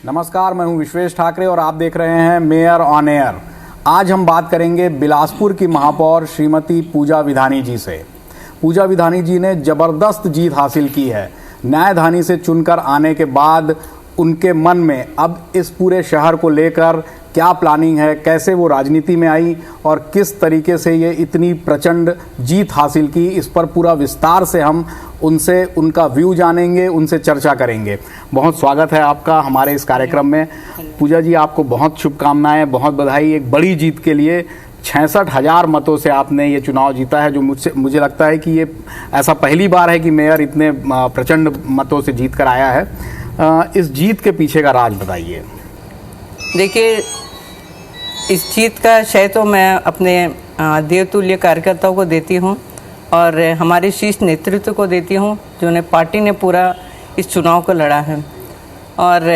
नमस्कार, मैं हूं विश्वेश ठाकरे और आप देख रहे हैं मेयर ऑन एयर। आज हम बात करेंगे बिलासपुर की महापौर श्रीमती पूजा विधानी जी से। पूजा विधानी जी ने जबरदस्त जीत हासिल की है। न्यायधानी से चुनकर आने के बाद उनके मन में अब इस पूरे शहर को लेकर क्या प्लानिंग है, कैसे वो राजनीति में आई और किस तरीके से ये इतनी प्रचंड जीत हासिल की, इस पर पूरा विस्तार से हम उनसे उनका व्यू जानेंगे, उनसे चर्चा करेंगे। बहुत स्वागत है आपका हमारे इस कार्यक्रम में। पूजा जी, आपको बहुत शुभकामनाएं, बहुत बधाई एक बड़ी जीत के लिए। 66,000 मतों से आपने ये चुनाव जीता है, जो मुझे लगता है कि ये ऐसा पहली बार है कि मेयर इतने प्रचंड मतों से जीत कर आया है। इस जीत के पीछे का राज बताइए। देखिए, इस जीत का श्रेय तो मैं अपने देवतुल्य कार्यकर्ताओं को देती हूँ और हमारे शीर्ष नेतृत्व को देती हूँ, जिन्होंने पार्टी ने पूरा इस चुनाव को लड़ा है। और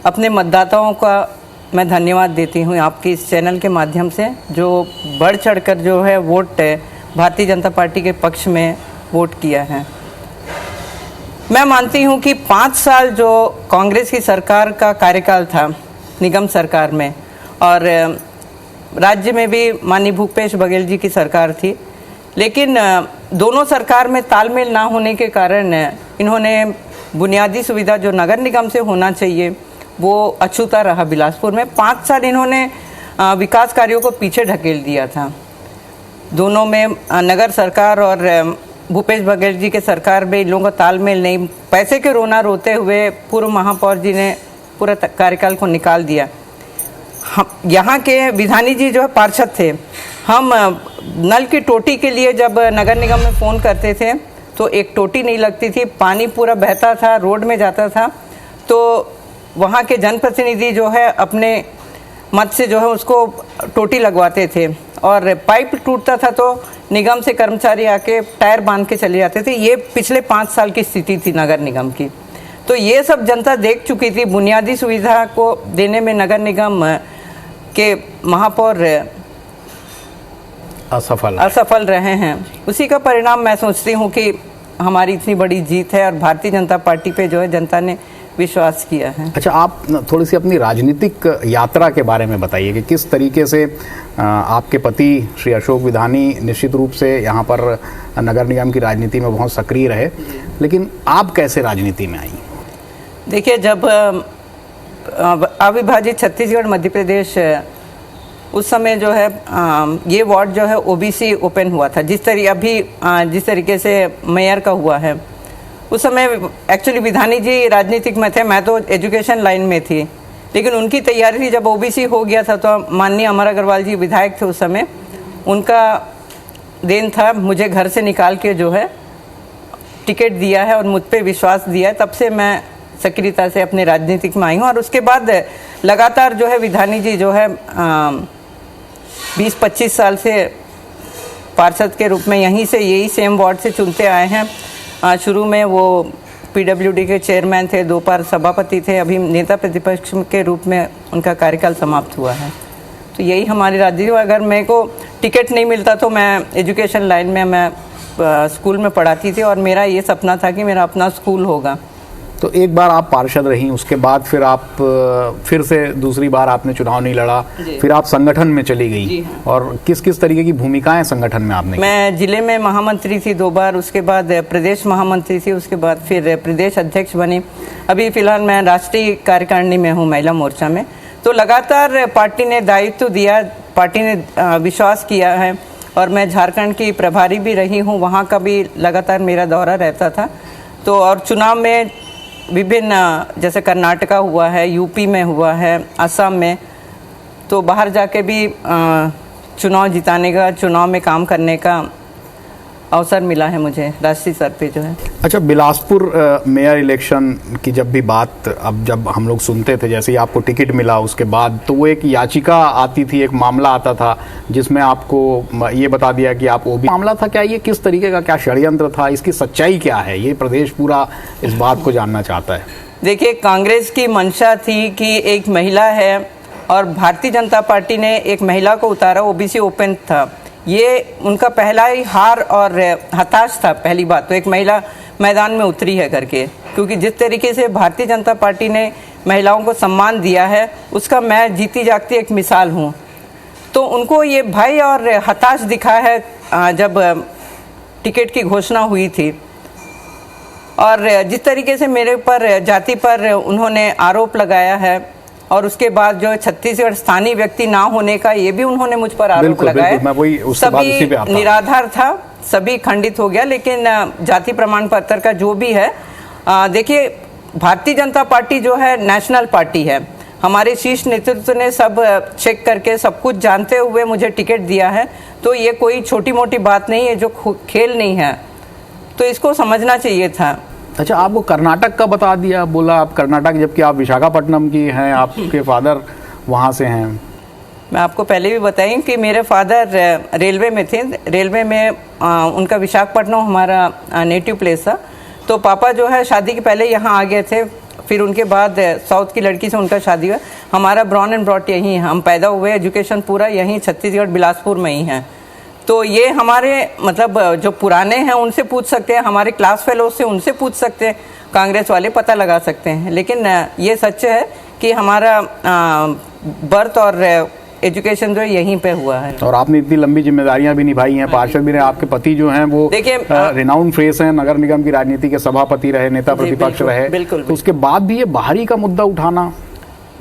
अपने मतदाताओं का मैं धन्यवाद देती हूँ आपके इस चैनल के माध्यम से, जो बढ़ चढ़कर जो है वोट भारतीय जनता पार्टी के पक्ष में वोट किया है। मैं मानती हूँ कि 5 साल जो कांग्रेस की सरकार का कार्यकाल था निगम सरकार में, और राज्य में भी माननीय भूपेश बघेल जी की सरकार थी, लेकिन दोनों सरकार में तालमेल ना होने के कारण इन्होंने बुनियादी सुविधा जो नगर निगम से होना चाहिए वो अछूता रहा। बिलासपुर में 5 साल इन्होंने विकास कार्यों को पीछे ढकेल दिया था। दोनों में नगर सरकार और भूपेश बघेल जी के सरकार में इन लोगों का तालमेल नहीं, पैसे के रोना रोते हुए पूर्व महापौर जी ने पूरा कार्यकाल को निकाल दिया। हम यहाँ के विधानी जी जो है पार्षद थे, हम नल की टोटी के लिए जब नगर निगम में फ़ोन करते थे तो एक टोटी नहीं लगती थी, पानी पूरा बहता था, रोड में जाता था। तो वहाँ के जनप्रतिनिधि जो है अपने मत से जो है उसको टोटी लगवाते थे, और पाइप टूटता था तो निगम से कर्मचारी आके टायर बांध के चले जाते थे। ये पिछले 5 साल की स्थिति थी नगर निगम की। तो ये सब जनता देख चुकी थी। बुनियादी सुविधा को देने में नगर निगम के महापौर असफल रहे हैं। उसी का परिणाम मैं सोचती हूँ कि हमारी इतनी बड़ी जीत है और भारतीय जनता पार्टी पे जो है जनता ने विश्वास किया है। अच्छा, आप थोड़ी सी अपनी राजनीतिक यात्रा के बारे में बताइए कि किस तरीके से आपके पति श्री अशोक विधानी निश्चित रूप से यहाँ पर नगर निगम की राजनीति में बहुत सक्रिय रहे, लेकिन आप कैसे राजनीति में आई? देखिए, जब अविभाजित छत्तीसगढ़ मध्य प्रदेश उस समय जो है ये वार्ड जो है ओबीसी ओपन हुआ था, जिस तरीके से मेयर का हुआ है। उस समय एक्चुअली विधानी जी राजनीतिक में थे, मैं तो एजुकेशन लाइन में थी, लेकिन उनकी तैयारी थी। जब ओबीसी हो गया था तो माननीय अमर अग्रवाल जी विधायक थे उस समय, उनका देन था मुझे घर से निकाल के जो है टिकट दिया है और मुझ पे विश्वास दिया है। तब से मैं सक्रियता से अपने राजनीतिक में आई हूँ और उसके बाद लगातार जो है विधानी जी जो है 20-25 साल से पार्षद के रूप में यहीं से यही सेम वार्ड से चुनते आए हैं। शुरू में वो पीडब्ल्यूडी के चेयरमैन थे, 2 बार सभापति थे, अभी नेता प्रतिपक्ष के रूप में उनका कार्यकाल समाप्त हुआ है। तो यही हमारी राजनीति। अगर मेरे को टिकट नहीं मिलता तो मैं एजुकेशन लाइन में मैं स्कूल में पढ़ाती थी और मेरा ये सपना था कि मेरा अपना स्कूल होगा। तो एक बार आप पार्षद रहीं, उसके बाद फिर आप फिर से दूसरी बार आपने चुनाव नहीं लड़ा, फिर आप संगठन में चली गई। और किस किस तरीके की भूमिकाएं संगठन में आपने? मैं जिले में महामंत्री थी 2 बार, उसके बाद प्रदेश महामंत्री थी, उसके बाद फिर प्रदेश अध्यक्ष बनी। अभी फिलहाल मैं राष्ट्रीय कार्यकारिणी में हूँ महिला मोर्चा में। तो लगातार पार्टी ने दायित्व दिया, पार्टी ने विश्वास किया है और मैं झारखंड की प्रभारी भी रही हूँ, वहाँ का भी लगातार मेरा दौरा रहता था। तो और चुनाव में विभिन्न, जैसे कर्नाटका हुआ है, यूपी में हुआ है, असम में, तो बाहर जाके भी चुनाव जिताने का, चुनाव में काम करने का अवसर मिला है मुझे राष्ट्रीय स्तर पे जो है। अच्छा, बिलासपुर मेयर इलेक्शन की जब भी बात अब जब हम लोग सुनते थे, जैसे ही आपको टिकट मिला उसके बाद, तो वो एक याचिका आती थी, एक मामला आता था जिसमें आपको ये बता दिया कि आप ओबीसी मामला था। क्या ये किस तरीके का, क्या षड्यंत्र था, इसकी सच्चाई क्या है? ये प्रदेश पूरा इस बात को जानना चाहता है। देखिए, कांग्रेस की मंशा थी कि एक महिला है और भारतीय जनता पार्टी ने एक महिला को उतारा, ओबीसी ओपन था। ये उनका पहला ही हार और हताश था। पहली बात तो एक महिला मैदान में उतरी है करके, क्योंकि जिस तरीके से भारतीय जनता पार्टी ने महिलाओं को सम्मान दिया है, उसका मैं जीती जागती एक मिसाल हूँ। तो उनको ये भय और हताश दिखा है जब टिकट की घोषणा हुई थी, और जिस तरीके से मेरे पर जाति पर उन्होंने आरोप लगाया है, और उसके बाद जो छत्तीसगढ़ स्थानीय व्यक्ति ना होने का ये भी उन्होंने मुझ पर आरोप लगाया। मैं वही उसके बाद उसी पे आता हूं। निराधार था, सभी खंडित हो गया। लेकिन जाति प्रमाण पत्र का जो भी है, देखिए भारतीय जनता पार्टी जो है नेशनल पार्टी है। हमारे शीर्ष नेतृत्व ने सब चेक करके सब कुछ जानते हुए मुझे टिकट दिया है। तो ये कोई छोटी मोटी बात नहीं है, जो खेल नहीं है, तो इसको समझना चाहिए था। अच्छा, आपको कर्नाटक का बता दिया, बोला आप कर्नाटक, जबकि आप विशाखापट्टनम की हैं, आपके फादर वहाँ से हैं। मैं आपको पहले भी बताई कि मेरे फादर रेलवे में थे। रेलवे में उनका विशाखापट्टनम हमारा नेटिव प्लेस था। तो पापा जो है शादी के पहले यहाँ आ गए थे, फिर उनके बाद साउथ की लड़की से उनका शादी हुआ। हमारा ब्रॉन एंड ब्रॉट यहीं है, हम पैदा हुए, एजुकेशन पूरा यहीं छत्तीसगढ़ बिलासपुर में ही है। तो ये हमारे मतलब जो पुराने हैं उनसे पूछ सकते हैं, हमारे क्लास फेलो से उनसे पूछ सकते हैं, कांग्रेस वाले पता लगा सकते हैं। लेकिन ये सच है कि हमारा बर्थ और एजुकेशन जो यहीं पे हुआ है। और आपने इतनी लंबी जिम्मेदारियां भी निभाई हैं, पार्षद भी रहे, आपके पति जो हैं वो देखिए रिनाउंड फेस हैं, नगर निगम की राजनीति के सभापति रहे, नेता प्रतिपक्ष रहे। बिल्कुल, तो उसके बाद भी ये बाहरी का मुद्दा उठाना,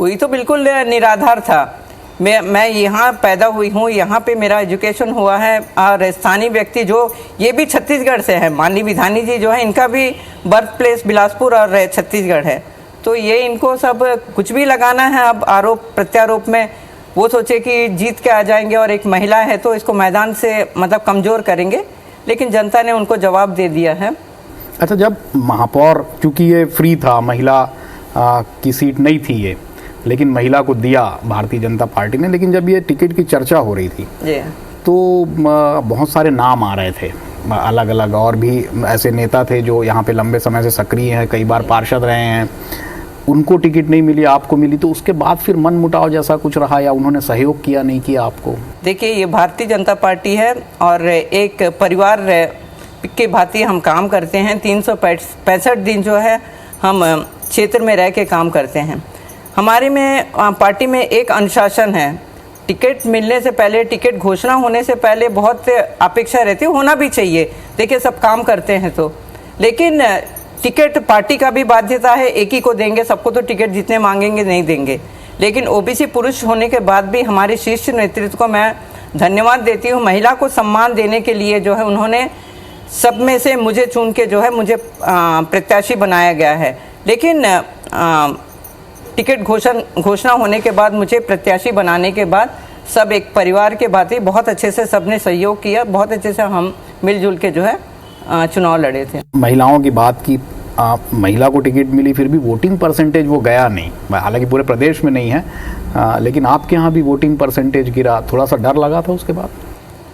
वही तो बिल्कुल निराधार था। मैं यहाँ पैदा हुई हूँ, यहाँ पे मेरा एजुकेशन हुआ है, और स्थानीय व्यक्ति जो ये भी छत्तीसगढ़ से है, माननीय विधानी जी जो है, इनका भी बर्थ प्लेस बिलासपुर और छत्तीसगढ़ है। तो ये इनको सब कुछ भी लगाना है अब आरोप प्रत्यारोप में। वो सोचे कि जीत के आ जाएंगे, और एक महिला है तो इसको मैदान से मतलब कमज़ोर करेंगे, लेकिन जनता ने उनको जवाब दे दिया है। अच्छा, जब महापौर, चूँकि ये फ्री था, महिला की सीट नहीं थी ये, लेकिन महिला को दिया भारतीय जनता पार्टी ने, लेकिन जब ये टिकट की चर्चा हो रही थी तो बहुत सारे नाम आ रहे थे अलग अलग, और भी ऐसे नेता थे जो यहाँ पे लंबे समय से सक्रिय हैं, कई बार पार्षद रहे हैं, उनको टिकट नहीं मिली, आपको मिली। तो उसके बाद फिर मन मुटाव जैसा कुछ रहा, या उन्होंने सहयोग किया, नहीं किया आपको? देखिए, ये भारतीय जनता पार्टी है और एक परिवार के भांति हम काम करते हैं। 365 दिन जो है हम क्षेत्र में रह के काम करते हैं। हमारे में पार्टी में एक अनुशासन है। टिकट मिलने से पहले, टिकट घोषणा होने से पहले बहुत अपेक्षा रहती है, होना भी चाहिए। देखिए, सब काम करते हैं तो, लेकिन टिकट पार्टी का भी बाध्यता है, एक ही को देंगे, सबको तो टिकट जितने मांगेंगे नहीं देंगे। लेकिन ओबीसी पुरुष होने के बाद भी हमारे शीर्ष नेतृत्व को मैं धन्यवाद देती हूँ। महिला को सम्मान देने के लिए जो है उन्होंने सब में से मुझे चुन के जो है मुझे प्रत्याशी बनाया गया है। लेकिन टिकट घोषणा होने के बाद, मुझे प्रत्याशी बनाने के बाद, सब एक परिवार के भांति बहुत अच्छे से सबने सहयोग किया, बहुत अच्छे से हम मिलजुल के जो है चुनाव लड़े थे। महिलाओं की बात की, महिला को टिकट मिली, फिर भी वोटिंग परसेंटेज वो गया नहीं, हालांकि पूरे प्रदेश में नहीं है, लेकिन आपके यहाँ भी वोटिंग परसेंटेज गिरा, थोड़ा सा डर लगा था उसके बाद?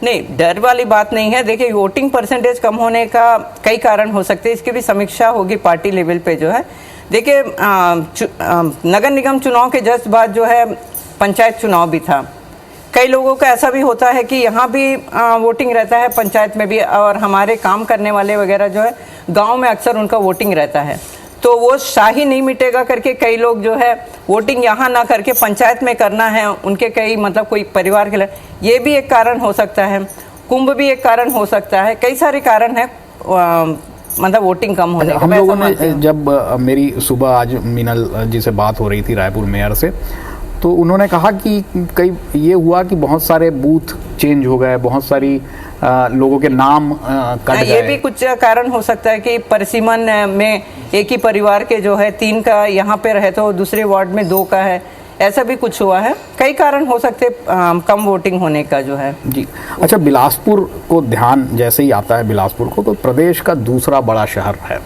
नहीं, डर वाली बात नहीं है। देखिए, वोटिंग परसेंटेज कम होने का कई कारण हो सकते हैं, इसकी भी समीक्षा होगी पार्टी लेवल पे जो है। देखिए, नगर निगम चुनाव के जस्ट बाद जो है पंचायत चुनाव भी था। कई लोगों का ऐसा भी होता है कि यहाँ भी वोटिंग रहता है, पंचायत में भी, और हमारे काम करने वाले वगैरह जो है गांव में अक्सर उनका वोटिंग रहता है। तो वो शाही नहीं मिटेगा करके कई लोग जो है वोटिंग यहाँ ना करके पंचायत में करना है, उनके कई मतलब कोई परिवार के लिए, ये भी एक कारण हो सकता है। कुंभ भी एक कारण हो सकता है, कई सारे कारण है मतलब वोटिंग कम होने का। हम लोगों ने जब मेरी सुबह आज मीनल जी से बात हो रही थी रायपुर मेयर से, तो उन्होंने कहा कि कई ये हुआ कि बहुत सारे बूथ चेंज हो गए, बहुत सारी लोगों के नाम कट गए। ये भी कुछ कारण हो सकता है कि परिसीमन में एक ही परिवार के जो है 3 का यहाँ पे रहे तो दूसरे वार्ड में 2 का है, ऐसा भी कुछ हुआ है। कई कारण हो सकते कम वोटिंग होने का जो है जी। अच्छा, बिलासपुर को ध्यान जैसे ही आता है बिलासपुर को, तो प्रदेश का दूसरा बड़ा शहर है,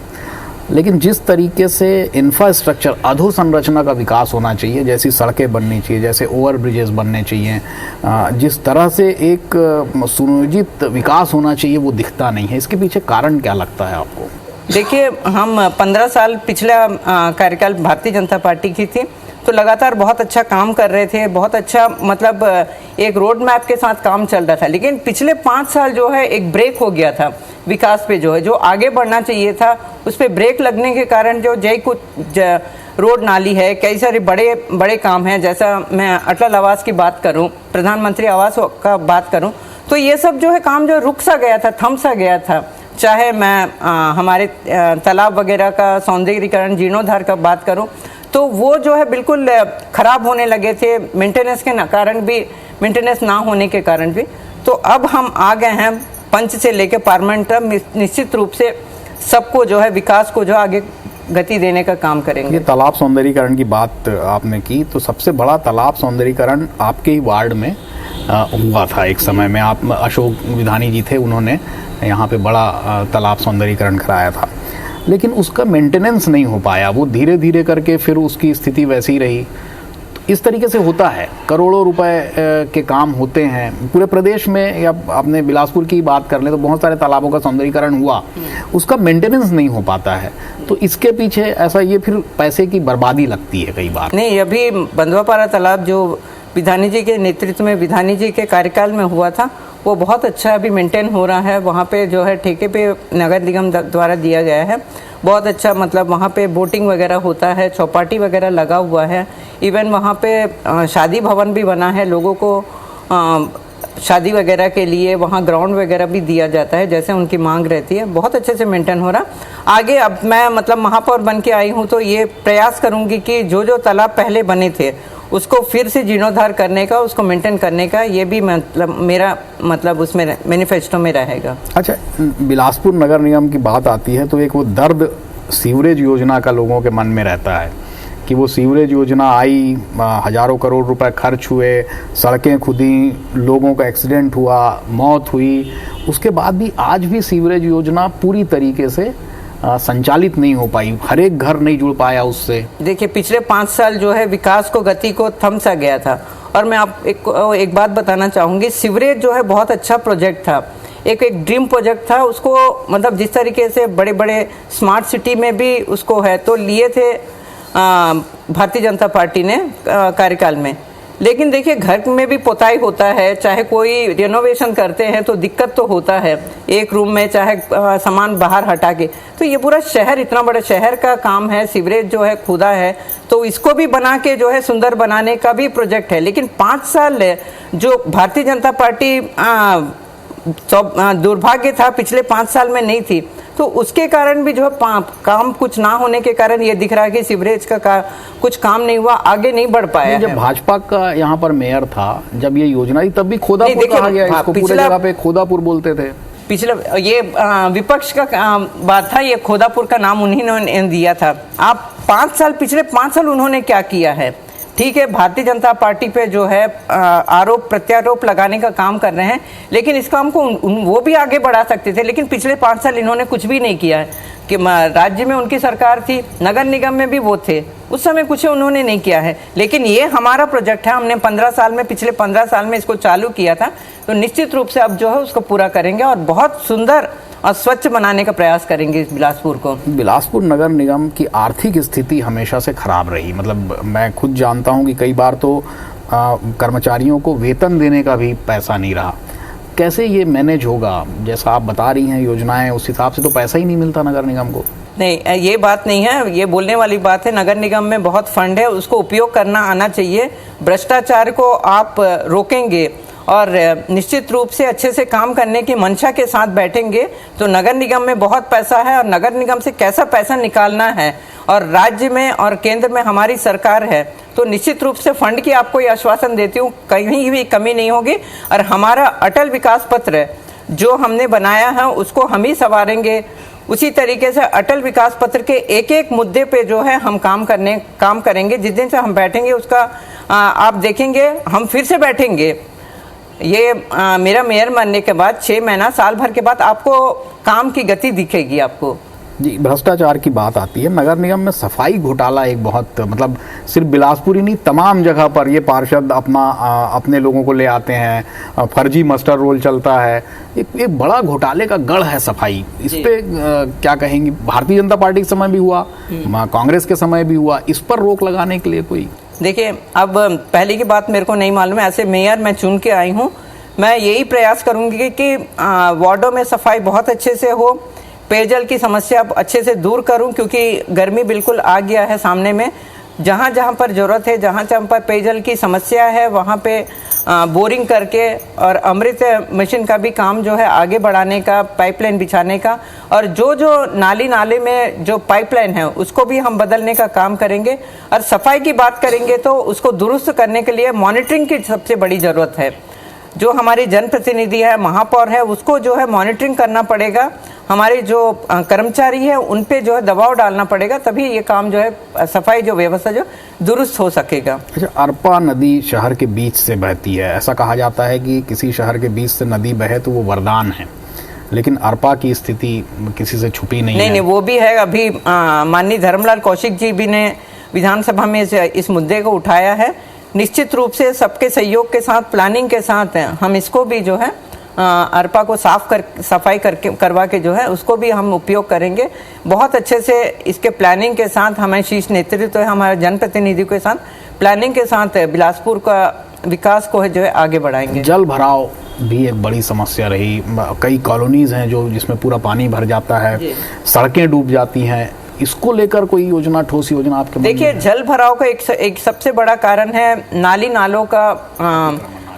लेकिन जिस तरीके से इंफ्रास्ट्रक्चर, अधोसंरचना का विकास होना चाहिए, जैसी सड़कें बननी चाहिए, जैसे ओवर ब्रिजेस बनने चाहिए, जिस तरह से एक सुनियोजित विकास होना चाहिए, वो दिखता नहीं है। इसके पीछे कारण क्या लगता है आपको? देखिए, हम 15 साल पिछला कार्यकाल भारतीय जनता पार्टी की थी, तो लगातार बहुत अच्छा काम कर रहे थे, बहुत अच्छा मतलब एक रोड मैप के साथ काम चल रहा था। लेकिन पिछले 5 साल जो है एक ब्रेक हो गया था विकास पे, जो है जो आगे बढ़ना चाहिए था उस पर ब्रेक लगने के कारण जो रोड नाली है, कई सारे बड़े बड़े काम हैं। जैसा मैं अटल आवास की बात करूं, प्रधानमंत्री आवास का बात करूं, तो ये सब जो है काम जो रुक सा गया था, थम सा गया था। चाहे मैं हमारे तालाब वगैरह का सौंदर्यीकरण, जीर्णोद्धार का बात करूं, तो वो जो है बिल्कुल खराब होने लगे थे मेंटेनेंस के कारण भी, मेंटेनेंस ना होने के कारण भी। तो अब हम आ गए हैं पंच से लेकर पार्लियामेंट तक, निश्चित रूप से सबको जो है विकास को जो आगे गति देने का काम करेंगे। ये तालाब सौंदर्यीकरण की बात आपने की, तो सबसे बड़ा तालाब सौंदर्यीकरण आपके ही वार्ड में हुआ था एक समय में। आप अशोक विधानी जी थे, उन्होंने यहाँ पे बड़ा तालाब सौंदर्यीकरण कराया था, लेकिन उसका मेंटेनेंस नहीं हो पाया। वो धीरे धीरे करके फिर उसकी स्थिति वैसी ही रही। तो इस तरीके से होता है, करोड़ों रुपए के काम होते हैं पूरे प्रदेश में। या आपने बिलासपुर की बात कर ले तो बहुत सारे तालाबों का सौंदर्यीकरण हुआ, उसका मेंटेनेंस नहीं हो पाता है। तो इसके पीछे ऐसा ये फिर पैसे की बर्बादी लगती है कई बार। नहीं, अभी बंधवापारा तालाब जो विधानी जी के नेतृत्व में, विधानी जी के कार्यकाल में हुआ था, वो बहुत अच्छा अभी मेंटेन हो रहा है। वहाँ पे जो है ठेके पे नगर निगम द्वारा दिया गया है, बहुत अच्छा। मतलब वहाँ पे बोटिंग वगैरह होता है, चौपाटी वगैरह लगा हुआ है। इवन वहाँ पे शादी भवन भी बना है, लोगों को शादी वगैरह के लिए वहाँ ग्राउंड वगैरह भी दिया जाता है, जैसे उनकी मांग रहती है। बहुत अच्छे से मेंटेन हो रहा। आगे अब मैं मतलब महापौर बन के आई हूँ, तो ये प्रयास करूँगी कि जो जो तालाब पहले बने थे उसको फिर से जीर्णोद्धार करने का, उसको मेंटेन करने का, ये भी मतलब मेरा मतलब उसमें मैनिफेस्टो में रहेगा। अच्छा, बिलासपुर नगर निगम की बात आती है तो एक वो दर्द सीवरेज योजना का लोगों के मन में रहता है कि वो सीवरेज योजना आई, हजारों करोड़ रुपए खर्च हुए, सड़कें खुदी, लोगों का एक्सीडेंट हुआ, मौत हुई, उसके बाद भी आज भी सीवरेज योजना पूरी तरीके से संचालित नहीं हो पाई। हर एक घर नहीं जुड़ पाया उससे। देखिए, पिछले 5 साल जो है विकास को, गति को थम सा गया था। और मैं आप एक बात बताना चाहूँगी, सीवरेज जो है बहुत अच्छा प्रोजेक्ट था, एक ड्रीम प्रोजेक्ट था। उसको मतलब जिस तरीके से बड़े बड़े स्मार्ट सिटी में भी उसको है तो लिए थे भारतीय जनता पार्टी ने कार्यकाल में। लेकिन देखिए, घर में भी पोताई होता है, चाहे कोई रिनोवेशन करते हैं तो दिक्कत तो होता है, एक रूम में चाहे सामान बाहर हटा के। तो ये पूरा शहर, इतना बड़ा शहर का काम है, सीवरेज जो है खुदा है, तो इसको भी बना के जो है सुंदर बनाने का भी प्रोजेक्ट है। लेकिन 5 साल जो भारतीय जनता पार्टी दुर्भाग्य था, पिछले 5 साल में नहीं थी, तो उसके कारण भी जो है काम कुछ ना होने के कारण ये दिख रहा है कि सीवरेज का कुछ काम नहीं हुआ, आगे नहीं बढ़ पाया। जब भाजपा का यहाँ पर मेयर था, जब ये योजना थी, तब भी खोदापुर कहा गया, इसको पूरे जगह पे खोदापुर बोलते थे। पिछला ये विपक्ष का बात था, ये खोदापुर का नाम उन्हीं ने दिया था। आप 5 साल, पिछले 5 साल उन्होंने क्या किया है? ठीक है, भारतीय जनता पार्टी पे जो है आरोप प्रत्यारोप लगाने का काम कर रहे हैं, लेकिन इस काम को वो भी आगे बढ़ा सकते थे। लेकिन पिछले 5 साल इन्होंने कुछ भी नहीं किया है कि राज्य में उनकी सरकार थी, नगर निगम में भी वो थे, उस समय कुछ उन्होंने नहीं किया है। लेकिन ये हमारा प्रोजेक्ट है, हमने 15 साल में, पिछले 15 साल में इसको चालू किया था, तो निश्चित रूप से अब जो है उसको पूरा करेंगे और बहुत सुंदर और स्वच्छ बनाने का प्रयास करेंगे इस बिलासपुर को। बिलासपुर नगर निगम की आर्थिक स्थिति हमेशा से खराब रही। मतलब मैं खुद जानता हूं कि कई बार तो कर्मचारियों को वेतन देने का भी पैसा नहीं रहा। कैसे ये मैनेज होगा? जैसा आप बता रही हैं योजनाएं, उस हिसाब से तो पैसा ही नहीं मिलता नगर निगम को। नहीं, ये बात नहीं है, ये बोलने वाली बात है। नगर निगम में बहुत फंड है, उसको उपयोग करना आना चाहिए। भ्रष्टाचार को आप रोकेंगे और निश्चित रूप से अच्छे से काम करने की मंशा के साथ बैठेंगे तो नगर निगम में बहुत पैसा है, और नगर निगम से कैसा पैसा निकालना है, और राज्य में और केंद्र में हमारी सरकार है, तो निश्चित रूप से फंड की आपको ये आश्वासन देती हूँ, कहीं भी कमी नहीं होगी। और हमारा अटल विकास पत्र जो हमने बनाया है उसको हम ही संवारेंगे। उसी तरीके से अटल विकास पत्र के एक एक मुद्दे पे जो है हम काम करेंगे। जिस दिन से हम बैठेंगे उसका आप देखेंगे, हम फिर से बैठेंगे। ये मेरा मेयर बनने के बाद 6 महीना, साल भर के बाद आपको काम की गति दिखेगी आपको। जी, भ्रष्टाचार की बात आती है, नगर निगम में सफाई घोटाला एक बहुत, मतलब सिर्फ बिलासपुर ही नहीं, तमाम जगह पर ये पार्षद अपने लोगों को ले आते हैं, फर्जी मस्टर रोल चलता है, एक बड़ा घोटाले का गढ़ है सफाई। इस पे क्या कहेंगी? भारतीय जनता पार्टी के समय भी हुआ, कांग्रेस के समय भी हुआ, इस पर रोक लगाने के लिए कोई? देखिए, अब पहले की बात मेरे को नहीं मालूम है, ऐसे मेयर मैं चुन के आई हूँ, मैं यही प्रयास करूँगी कि वार्डों में सफाई बहुत अच्छे से हो, पेयजल की समस्या अच्छे से दूर करूं, क्योंकि गर्मी बिल्कुल आ गया है सामने में। जहां जहां पर ज़रूरत है, जहां जहां पर पेयजल की समस्या है, वहां पे बोरिंग करके और अमृत मिशन का भी काम जो है आगे बढ़ाने का, पाइपलाइन बिछाने का, और जो जो नाले में जो पाइपलाइन है उसको भी हम बदलने का काम करेंगे। और सफाई की बात करेंगे तो उसको दुरुस्त करने के लिए मॉनिटरिंग की सबसे बड़ी ज़रूरत है। जो हमारी जनप्रतिनिधि है, महापौर है, उसको जो है मॉनिटरिंग करना पड़ेगा। हमारे जो कर्मचारी है उन पे जो है दबाव डालना पड़ेगा, तभी ये काम जो है सफाई जो व्यवस्था जो दुरुस्त हो सकेगा। अच्छा, अरपा नदी शहर के बीच से बहती है। ऐसा कहा जाता है कि किसी शहर के बीच से नदी बहे तो वो वरदान है, लेकिन अरपा की स्थिति किसी से छुपी नहीं है। नहीं, वो भी है। अभी माननीय धर्मलाल कौशिक जी भी ने विधानसभा में इस मुद्दे को उठाया है। निश्चित रूप से सबके सहयोग के साथ, प्लानिंग के साथ हम इसको भी जो है अरपा को सफाई करवा के जो है उसको भी हम उपयोग करेंगे। बहुत अच्छे से इसके प्लानिंग के साथ हमारे शीर्ष नेतृत्व है, हमारे जनप्रतिनिधि के साथ प्लानिंग के साथ बिलासपुर का विकास को जो है आगे बढ़ाएंगे। जल भराव भी एक बड़ी समस्या रही। कई कॉलोनीज हैं जो जिसमें पूरा पानी भर जाता है, सड़कें डूब जाती हैं। इसको लेकर कोई योजना, ठोस योजना आपके? देखिए, जल भराव का एक सबसे बड़ा कारण है नालों का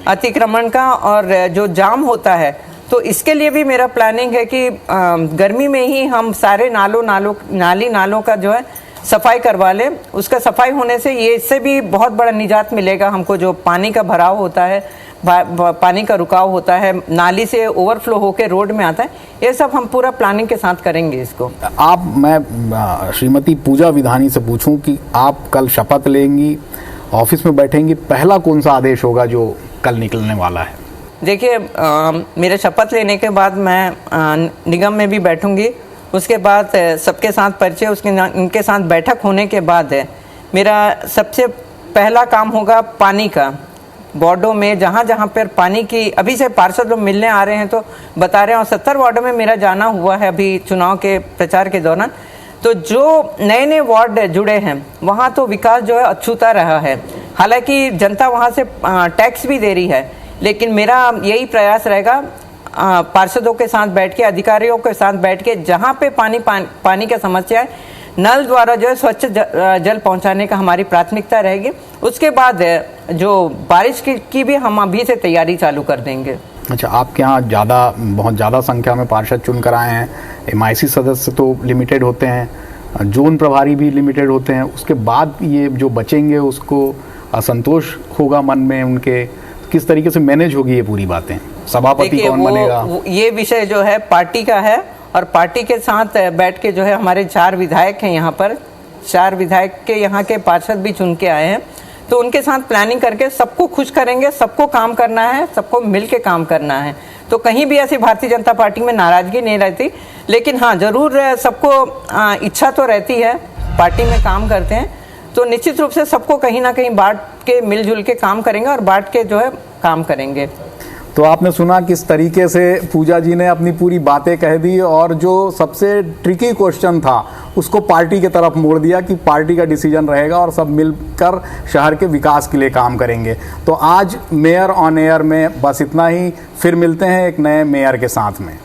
अतिक्रमण का और जो जाम होता है। तो इसके लिए भी मेरा प्लानिंग है कि गर्मी में ही हम सारे नालों का जो है सफाई करवा लें। उसका सफाई होने से ये इससे भी बहुत बड़ा निजात मिलेगा हमको। जो पानी का भराव होता है, पानी का रुकाव होता है, नाली से ओवरफ्लो होकर रोड में आता है, ये सब हम पूरा प्लानिंग के साथ करेंगे इसको। मैं श्रीमती पूजा विधानी से पूछूं कि आप कल शपथ लेंगी, ऑफिस में बैठेंगी, पहला कौन सा आदेश होगा जो कल निकलने वाला है? देखिए, मेरे शपथ लेने के बाद मैं निगम में भी बैठूंगी। उसके बाद सबके साथ परिचय, उनके साथ बैठक होने के बाद मेरा सबसे पहला काम होगा पानी का। वार्डों में जहाँ जहाँ पर पानी की, अभी से पार्षद लोग मिलने आ रहे हैं तो बता रहे हैं, और 70 वार्डों में मेरा जाना हुआ है अभी चुनाव के प्रचार के दौरान। तो जो नए नए वार्ड जुड़े हैं वहाँ तो विकास जो है अछूता रहा है। हालांकि जनता वहाँ से टैक्स भी दे रही है, लेकिन मेरा यही प्रयास रहेगा पार्षदों के साथ बैठ के, अधिकारियों के साथ बैठ के, जहाँ पे पानी का समस्या है, नल द्वारा जो है स्वच्छ जल पहुँचाने का हमारी प्राथमिकता रहेगी। उसके बाद जो बारिश की भी हम अभी से तैयारी चालू कर देंगे। अच्छा, आपके यहाँ बहुत ज़्यादा संख्या में पार्षद चुन कर आए हैं। MIC सदस्य तो लिमिटेड होते हैं, जोन प्रभारी भी लिमिटेड होते हैं। उसके बाद ये जो बचेंगे उसको असंतोष होगा मन में उनके, किस तरीके से मैनेज होगी ये पूरी बातें? सभापति कौन बनेगा? ये विषय जो है पार्टी का है, और पार्टी के साथ बैठ के जो है हमारे 4 विधायक हैं यहाँ पर, 4 विधायक के यहाँ के पार्षद भी चुन के आए हैं। तो उनके साथ प्लानिंग करके सबको खुश करेंगे। सबको काम करना है, सबको मिल के काम करना है। तो कहीं भी ऐसी भारतीय जनता पार्टी में नाराजगी नहीं रहती, लेकिन हाँ जरूर सबको इच्छा तो रहती है, पार्टी में काम करते हैं तो निश्चित रूप से सबको कहीं ना कहीं बांट के मिलजुल के काम करेंगे और बांट के जो है काम करेंगे। तो आपने सुना किस तरीके से पूजा जी ने अपनी पूरी बातें कह दी, और जो सबसे ट्रिकी क्वेश्चन था उसको पार्टी की तरफ मोड़ दिया कि पार्टी का डिसीजन रहेगा और सब मिलकर शहर के विकास के लिए काम करेंगे। तो आज मेयर ऑन एयर में बस इतना ही। फिर मिलते हैं एक नए मेयर के साथ में।